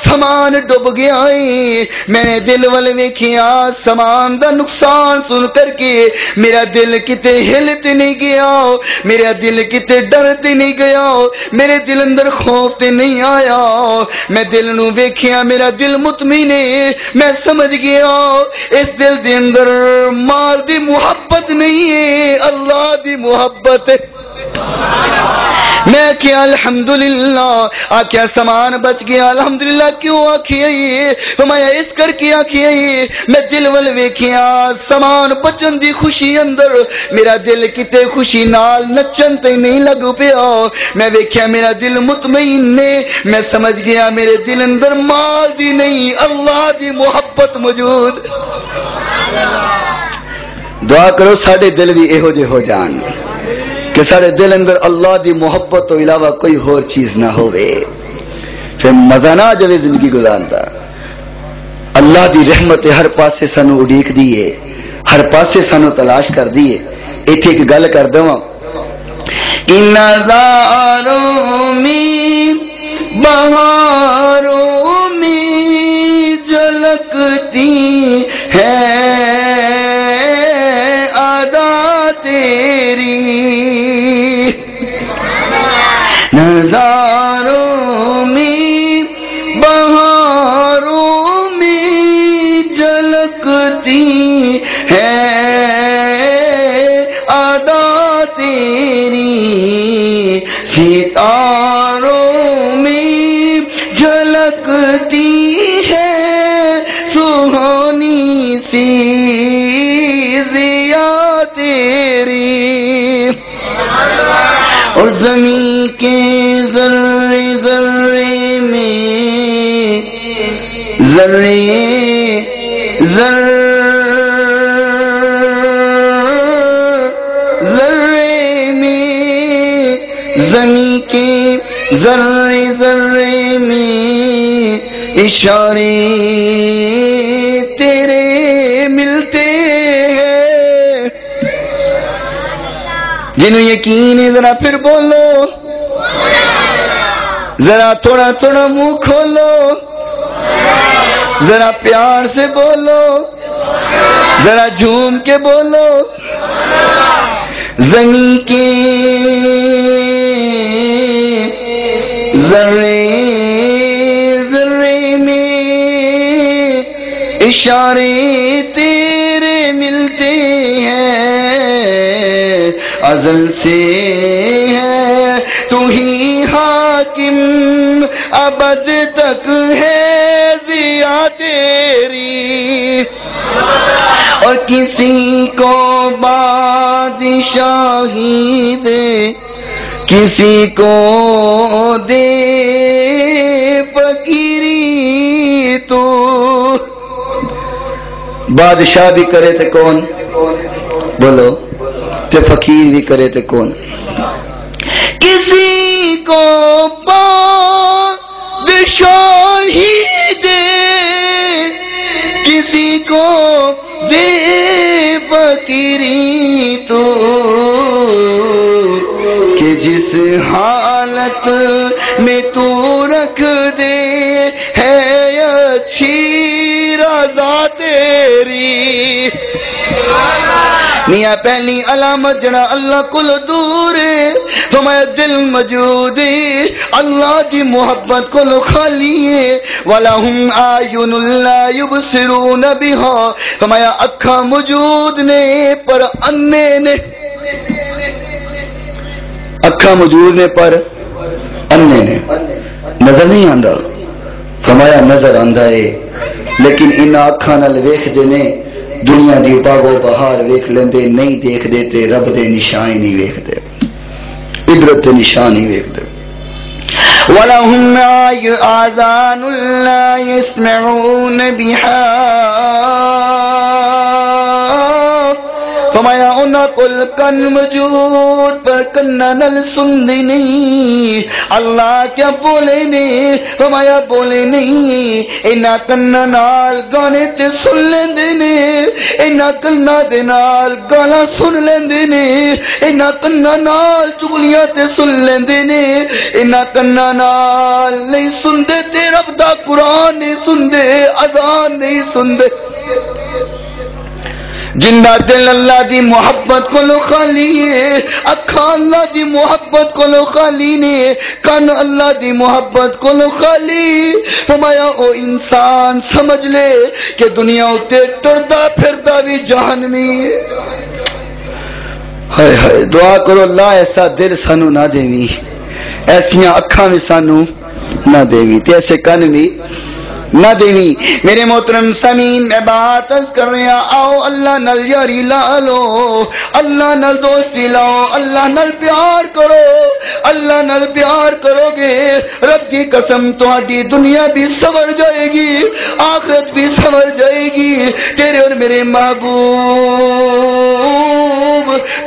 Speaker 3: سامان ڈوب گیا ہے، میں نے دل ول ویکھیا، سامان دا نقصان سن کر کے میرا دل کتے ہل تے نہیں گیا، میرا دل کتے ڈر تے نہیں گیا، میرے دل اندر خوف تے نہیں آیا، میں دل نو ویکھیا میرا دل مطمئن ہے، میں سمجھ گیا اس دل دے اندر مال دی محبت نہیں ہے، اللہ دی محبت ہے۔ میں کیا الحمدللہ آکھیا سامان بچ گیا، الحمدللہ کیوں آکھیا یہ؟ فرمایا اس کر کے آکھیا یہ میں دل ول ویکھیا سامان بچن دی خوشی اندر میرا دل کتے خوشی نال نچن تے نہیں لگ پیا، میں ویکھیا میرا دل مطمئن نے، میں سمجھ گیا میرے دل اندر مال دی نہیں اللہ دی محبت موجود۔ دعا کرو ساڈے دل بھی ایہو جے ہو جان کہ سارے دل اندر اللہ دی محبت تو علاوہ کوئی اور چیز نہ ہوئے، پھر مزہ نہ جوے زندگی گزارتا۔ اللہ دی رحمت ہر پاسے سانو اڈیک دیئے، ہر پاسے سانو تلاش کر دیئے۔ ایتھے ایک گل کر دواں، ان نظاروں میں بہاروں میں جھلکتی ہے نظاروں میں بہاروں میں جھلکتی ہے ادا تیری، ستاروں میں جھلکتی ہے سہانی سی ضیا تیری، اور زمین کے ذرے ذرے میں ذرے ذرے میں زمین کے ذرے ذرے میں اشارے تیرے ملتے ہیں. جنہوں یقین ہے ذرا پھر بولو، ذرا تھوڑا تھوڑا منہ کھولو، ذرا پیار سے بولو، ذرا جھوم کے بولو. زمین کے ذرے ذرے میں اشارے تیرے ملتے ہیں. ازل سے ہے تو ہی حاکم، ابد تک ہے ضیا تیری. اور کسی کو بادشاہی دے، کسی کو دے فقیری. تو بادشاہ بھی کرے تو کون بولو، تے فقیر بھی کرے تو کون. کسی کو بادشاہی دے، کسی کو دے فقیری. تو کہ جس حالت میں تو رکھ دے ہے اچھی رضا تیری. میاں پہلی علامت جڑا اللہ کل دور ہے، تمہیں دل موجود ہے اللہ کی محبت کو خالی ہے. وَلَهُمْ أَعْيُنٌ لَا يُبْصِرُونَ بِهَا، تمہیں اکھاں موجود نے پر انے نے، اکھاں موجود نے پر انے نے. نظر نہیں آندا، فرمایا نظر آندا ہے لیکن ان اکھاں نال ویکھدے نے دنیا دی باغو بہار ویکھ لیندے، نہیں دیکھ دیتے رب دے نشان نہیں ویکھدے، عبرت دے نشان نہیں ویکھدے. وَلَهُمْ آذَانٌ لَا يَسْمَعُونَ بِهَا، فرمایا انہاں کل کن موجود پر کنا نل سندے نہیں. اللہ کیا بولے نے، فرمایا بولے نہیں. انہاں کنا نال گانے تے سن لیندے نے، انہاں کنا دے نال گانا سن لیندے نے، انہاں کنا نال چغلیاں تے سن لیندے نے، انہاں کنا نال نہیں سندے تے رب دا قرآن نہیں سندے، اذان نہیں سندے. جندہ دل اللہ دی محبت کو لو خالی ہے، اکھاں اللہ دی محبت کو لو خالی نے، کن اللہ دی محبت کو لو خالی. فرمایا او انسان سمجھ لے کہ دنیا اتے ٹردا پھردا بھی جہنمی ہے. ہائے ہائے دعا کرو اللہ ایسا دل سانو نہ دیوی، ایسیاں اکھاں بھی سانو نہ دیوی، تے ایسے کن بھی نہ دیوی. میرے محترم سامعین میں بات کر رہا، آؤ اللہ نل یاری لا لو، اللہ نل دوستی لاؤ، اللہ نل پیار کرو. اللہ نل پیار کرو گے رب کی قسم تہاڈی دنیا بھی سنور جائے گی، آخرت بھی سنور جائے گی. تیرے اور میرے محبوب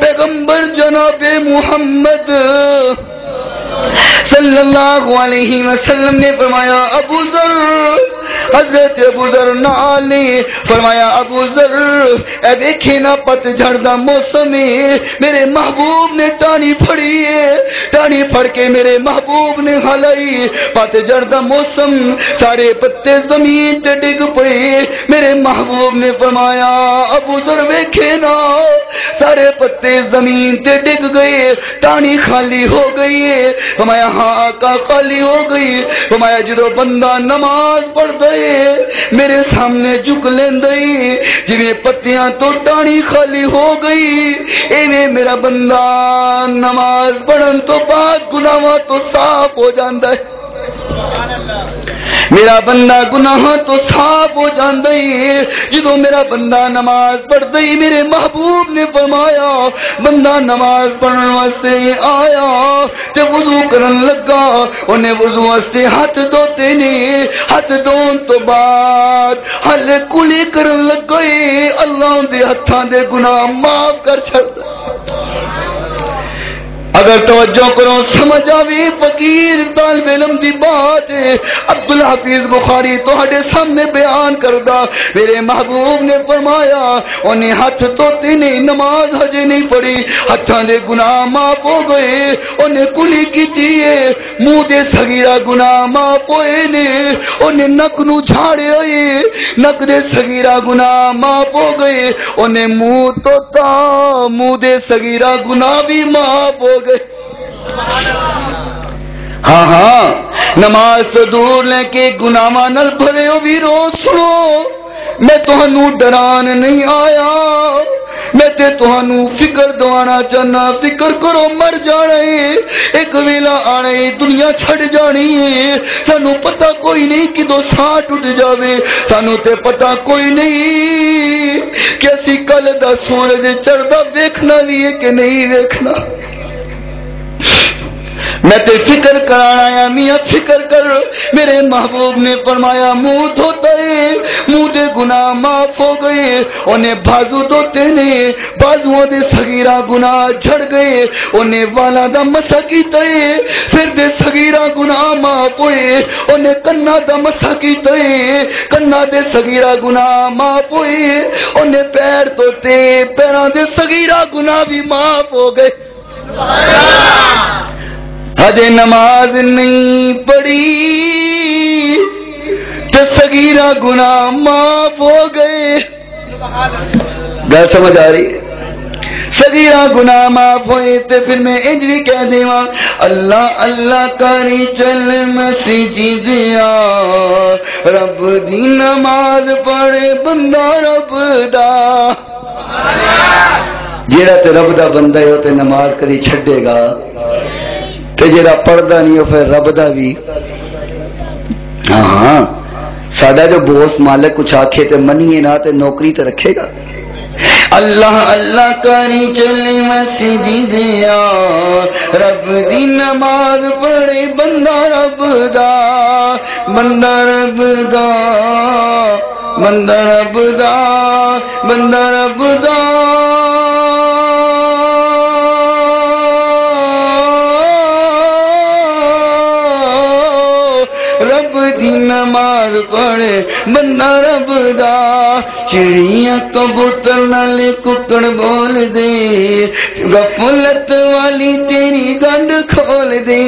Speaker 3: پیغمبر جناب محمد صلی اللہ علیہ وسلم نے فرمایا، ابو ذر، حضرت ابو ذر نال نے فرمایا، ابو ذر اے دیکھے نا پت جھڑ دا موسم ہے، میرے محبوب نے ٹانی پھڑی ہے، ٹانی پھڑ کے میرے محبوب نے ہلائی. پت جھڑ دا موسم، سارے پتے زمین تے ڈگ پڑے. میرے محبوب نے فرمایا، ابو ذر ویکھے نا سارے پتے زمین تے ڈگ گئے، ٹانی خالی ہو گئی ہے. فرمایا ہاں آقا خالی ہو گئی. فرمایا جدو بندہ نماز پڑھ دے میرے سامنے جھک لیندے، جویں پتیاں تو ٹانی خالی ہو گئی، ایویں میرا بندہ نماز پڑھن تو بعد گناہاں تو صاف ہو جاندا ہے. میرا بندہ گناہ تو صاف ہو جاندا ہے جدو میرا بندہ نماز پڑھدا ہے. میرے محبوب نے فرمایا بندہ نماز پڑھن واسطے آیا تے وضو کرن لگا، انہیں وضو واسطے ہاتھ دھوتے نے، ہاتھ دھون تو بعد ہل کلی کرن لگے، اللہ دے ہتھاں دے گناہ معاف کر چھڑدا. اگر توجہ کرو سمجھ آوی فقیر طالب علم دی بات عبدالحفیظ بخاری تہاڈے سامنے بیان کردا میرے محبوب نے فرمایا انہیں ہاتھ دھوتے نے نماز ہجے نہیں پڑھی ہاتھاں دے گناہ معاف ہو گئے انہیں کلی کیتی ہے منہ دے صغیرہ گناہ معاف ہوئے نے انہیں نک نو جھاڑے ہوئے نک دے صغیرہ گناہ معاف ہو گئے انہیں منہ توتا منہ دے صغیرہ گناہ بھی معاف ہو گئے ہاں ہاں نماز تو دور لے کے گناہاں نال بھرے ہو بھی رو سنو میں تہانوں ڈران نہیں آیا میں تے تہانوں فکر دوانا چاہنا فکر کرو مر جانا ہے ایک ویلا آنا ہے دنیا چھڑ جانی ہے سانو پتہ کوئی نہیں کدو ساہ ٹوٹ جاوے سانو تے پتہ کوئی نہیں کہ اسی کل دا سورج چڑھدا ویکھنا بھی ہے کہ نہیں ویکھنا میں تے فکر کرانا آیا میاں فکر کر میرے محبوب نے فرمایا منہ دھوتا ہے منہ دے گناہ معاف ہو گئے انہیں بازو دھوتے نے بازوؤں دے صغیرہ گناہ جھڑ گئے انہیں والا دا مسا کیتا ہے پھر دے صغیرہ گناہ معاف ہوئے انہیں کنا دا مسا کیتا ہے کنا دے صغیرہ گناہ معاف ہوئے انہیں پیر دھوتے پیراں دے صغیرہ گناہ بھی معاف ہو گئے ہجے نماز نہیں پڑھی تو صغیرہ گناہ معاف ہو گئے گل سمجھ آ رہی ہے صغیرہ گناہ معاف ہوئے تے پھر میں انج بھی کہہ دیواں اللہ اللہ کری چل مسجد آ رب دی نماز پڑھے بندہ رب دا جیڑا تے رب دا بندہ ہے وہ تے نماز کری چھڈے گا تے جیڑا پڑھدا نہیں ہو پھر رب دا بھی ہاں ہاں ساڈا جو بوس مالک کچھ آکھے تے منیے نہ تے نوکری تے رکھے گا اللہ اللہ کری چلے مسجد آ رب دی نماز پڑھے بندہ رب دا بندہ رب دا بندہ رب دا بندہ رب دا نماز پڑھے بندہ رب دا چڑیاں کبوتر نالے ککڑ بول دے غفلت والی تیری گنڈ کھول دے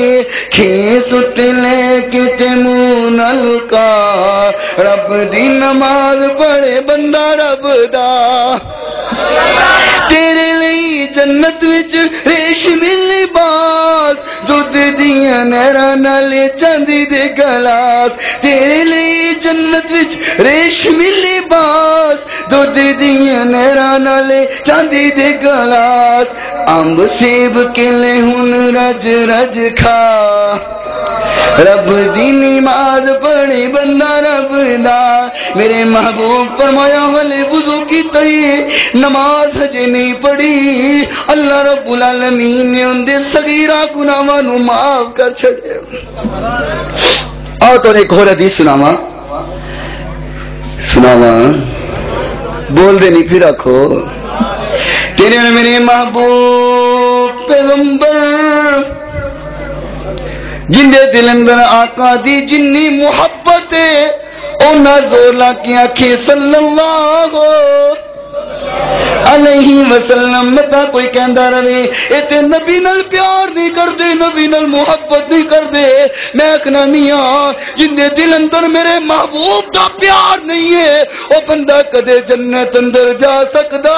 Speaker 3: کھیس تے لے کے تے منہ نال کا رب دی نماز پڑھے بندہ رب دا تیرے لئی جنت وچ ریشمی لباس دودھ دیاں نہراں نالے چاندی دے گلاس تیرے لئی جنت وچ ریشمی لباس دودھ دیاں نہراں نالے چاندی دے گلاس امب سیب کیلے ہن رج رج کھا رب دی نماز پڑھے بندہ رب دا میرے محبوب فرمایا والے وضو کی تئی نماز ہجے نہیں پڑھی اللہ رب العالمین نے ان دے صغیرہ گناہاں نو معاف کر چھڑے اور تو ایک اور حدیث سناواں بول دے نہیں پھر رکھو تیرے میرے محبوب پیغمبر جن دے دل اندر آقا دی جنی محبت ہے اونا زور لا کی آنکھیں صلی اللہ علیہ وسلم متا کوئی کہندا رہے اے تے نبی نال پیار نہیں کردے نبی نال محبت نہیں کردے میں کہنا میاں جن دے دل اندر میرے محبوب دا پیار نہیں ہے او بندہ کدے جنت اندر جا سکدا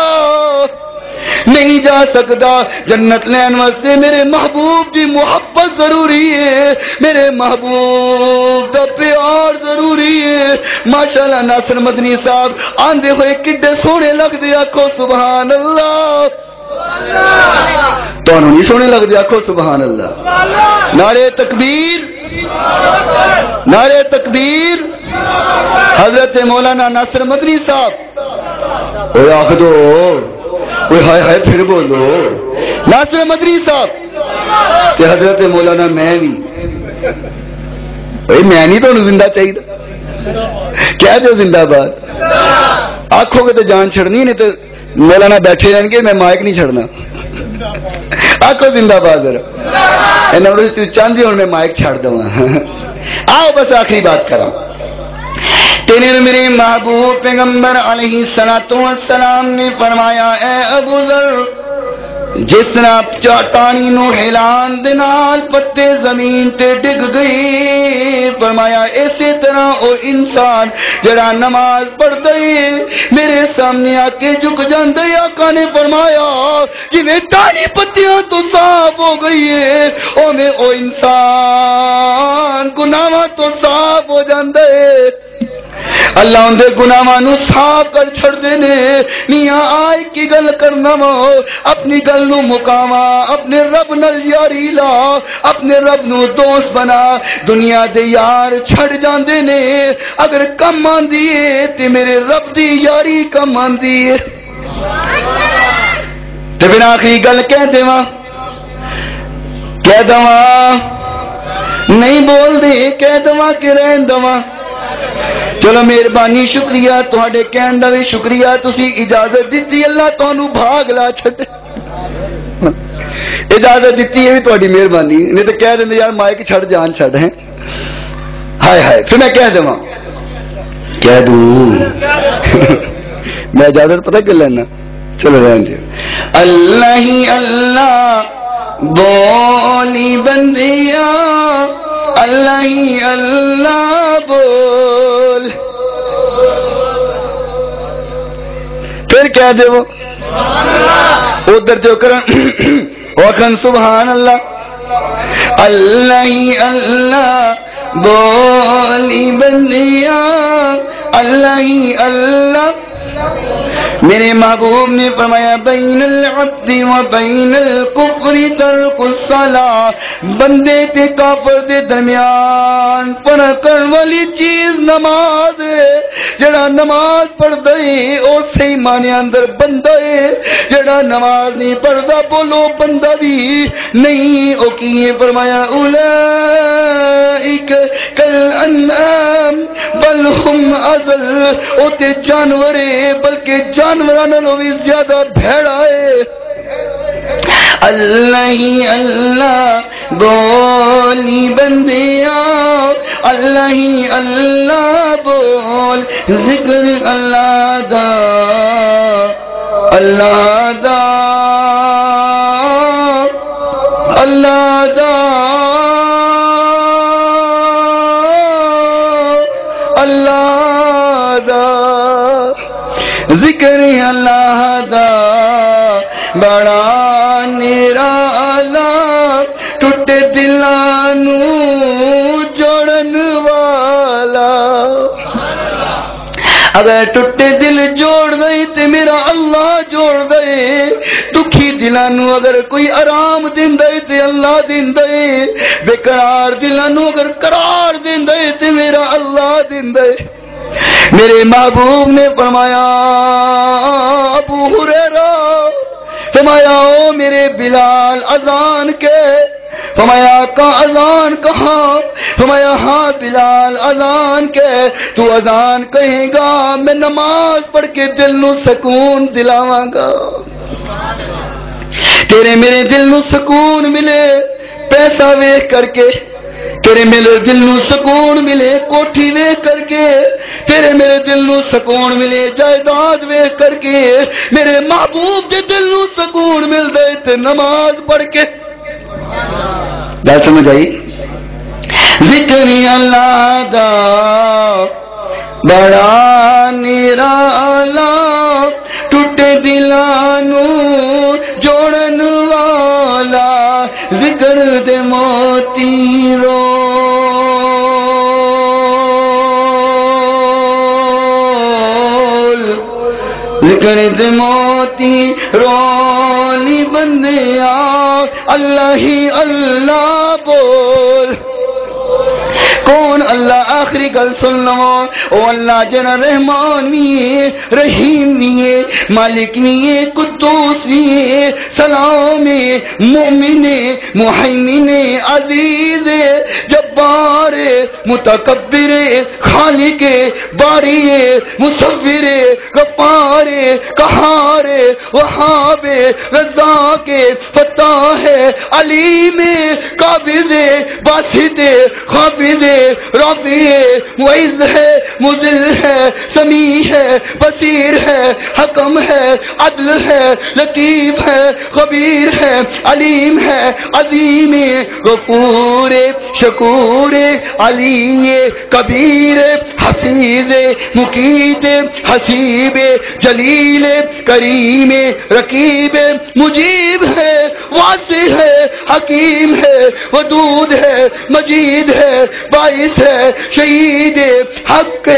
Speaker 3: نہیں جا سکتا جنت لین واسطے میرے محبوب دی محبت ضروری ہے میرے محبوب دا پیار ضروری ہے ماشاءاللہ ناصر مدنی صاحب آندے ہوئے کڈے سونے لگ دے آکھو سبحان اللہ تو نہیں سونے لگ دے آکھو سبحان اللہ نعرہ تکبیر نعرہ تکبیر حضرت مولانا ناصر مدنی صاحب اے آکھ دو کوئی ہائے ہائے پھر بولو ناصر مدنی صاحب کہ حضرت مولانا میں بھی میں نہیں تو زندہ چاہیے کیا جو زندہ بات آنکھوں کے تو جان چھڑنی نہیں تو مولانا بیٹھے رہیں گے میں مائک نہیں چھڑنا آکو زندہ باد نوروز تو چاندی اور میں مائک چھاڑ دوں آؤ بس آخری بات کروں تیرے میرے محبوب پیغمبر علیہ الصلوۃ والسلام نے فرمایا اے ابو ذر جس طرح چٹانی نو ہلان دے نال پتے زمین تے ڈگ گئی فرمایا اسی طرح او انسان جڑا نماز پڑھدا ہے میرے سامنے آ کے جھک جاندا ہے آقا نے فرمایا جویں ٹانی پتیاں تو صاف ہو گئی ہے او میں او انسان گناہاں تو صاف ہو جاندا ہے اللہ اندے گناہاں نو صاف کر چھڑ دے نے میاں آئے کی گل کرنا وا اپنی گل نو مکاوا اپنے رب نال یاری لا اپنے رب نو دوست بنا دنیا دے یار چھڑ جاندے نے اگر کم آندی ہے تے میرے رب دی یاری کم آندی ہے تے پھر آخری گل کہہ دیواں نہیں بول دے کہہ دواں کہ رہن دواں چلو مہربانی شکریہ تہاڈے کہن دا بھی شکریہ تسی اجازت دتی اللہ تانوں بھاگ لا چھڈ اجازت دتی ہے بھی تہاڈی مہربانی نہیں تے کہہ دیندے یار مائک چھڑ جان چھڑ ہیں ہائے ہائے پھر میں کہہ دواں کہہ دوں میں اجازت پتہ کر لینا چلو رہن دے اللہ ہی اللہ بولی بندیا اللہ ہی اللہ بول پھر کہہ دے وہ ادھر جو کرن وکھن سبحان اللہ اللہ ہی اللہ بولی بندیا اللہ ہی اللہ میرے محبوب نے فرمایا بین العبد و بین الکفر ترک الصلاۃ بندے تے کافر دے درمیان فرق کرن والی چیز نماز ہے جڑا نماز پڑھدا ہے او صحیح معنی اندر بندہ ہے جڑا نماز نہیں پڑھدا بولو بندہ بھی نہیں او کیے فرمایا اولئک کالانعام بل هم اضل او تے جانور بلکہ جانوراں نالوں بھی زیادہ بھیڑا ہے اللہ ہی اللہ بولی بندیا اللہ ہی اللہ بول ذکر اللہ دا اللہ دا اللہ دا اللہ دا ذکر اللہ دا بڑا نرالا ٹوٹے دلانو جوڑن والا اگر ٹوٹے دل جوڑ گئی تے میرا اللہ جوڑ گئے دکھی دلانو اگر کوئی آرام دیندا تے اللہ دیندا بے قرار دلانو اگر قرار دیندا تے میرا اللہ دیندا میرے محبوب نے فرمایا ابو ہریرہ فرمایا او میرے بلال اذان کے فرمایا کا اذان کہاں فرمایا ہاں بلال اذان کے تو اذان کہے گا میں نماز پڑھ کے دل نو سکون دلاواں گا تیرے میرے دل نو سکون ملے پیسہ ویکھ کر کے تیرے میرے دل نو سکون ملے کوٹھی ویکھ کر کے تیرے میرے دل نو سکون ملے جائیداد ویکھ کر کے میرے محبوب دے دل نو سکون ملدا ہے تے نماز پڑھ کے گل سمجھ آئی ذکر اللہ دا بڑا نرالا ٹوٹے دلانو جوڑن والا ذکر دے موتی رول ذکر دے موتی رولی بندیا اللہ ہی اللہ بول کون اللہ آخری گل سن لو او اللہ جنا رحمان بھی رحیم بھی مالک بھی قدوس بھی سلام مومن محیمن عزیز جب جبار متکبر خالق باری مصور غفار قہار وہاب رزاق فتاح علیم قابض باسط قابض رافع معز ہے مذل ہے سمیع ہے بصیر ہے حکم ہے عدل ہے لطیف ہے خبیر ہے علیم ہے عظیم غفور شکور علی کبیر حفیظ مقیت حسیب جلیل کریم رقیب مجیب ہے واسع ہے حکیم ہے ودود ہے مجید ہے باعث ہے شہید حق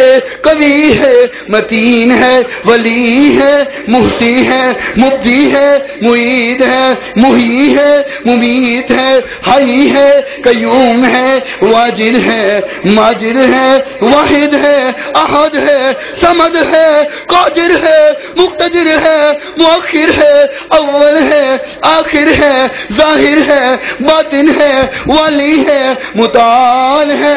Speaker 3: قوی ہے متین ہے ولی ہے محسی ہے مبدی ہے معید ہے محیی ہے ممیت ہے حی ہے قیوم ہے واجد ہے ماجد ہے واحد ہے احد ہے صمد ہے قادر ہے مقتدر ہے مؤخر ہے اول ہے آخر ہے ظاہر ہے باطن ہے والی ہے متعال ہے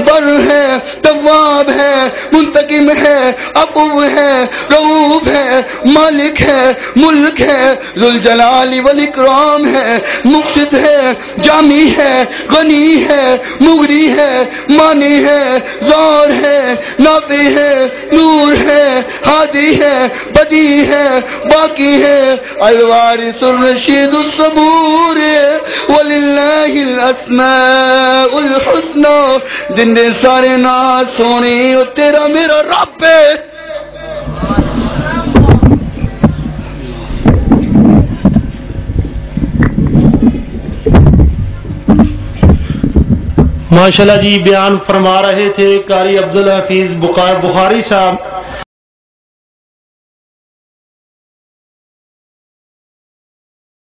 Speaker 3: بر ہے تواب ہے منتقم ہے عفو ہے رؤوف ہے مالک ہے ملک ہے ذوالجلال والاکرام ہے مقصد ہے جامی ہے غنی ہے مغنی ہے مانی ہے زار ہے نافع ہے نور ہے ہادی ہے بدی ہے باقی ہے الوارث الرشید الصبور وللہ الاسماء الحسنى جن دے سارے ناز سونے او تیرا میرا رب ہے.
Speaker 4: ماشاءاللہ جی بیان فرما رہے تھے قاری عبدالحفیظ بخاری صاحب.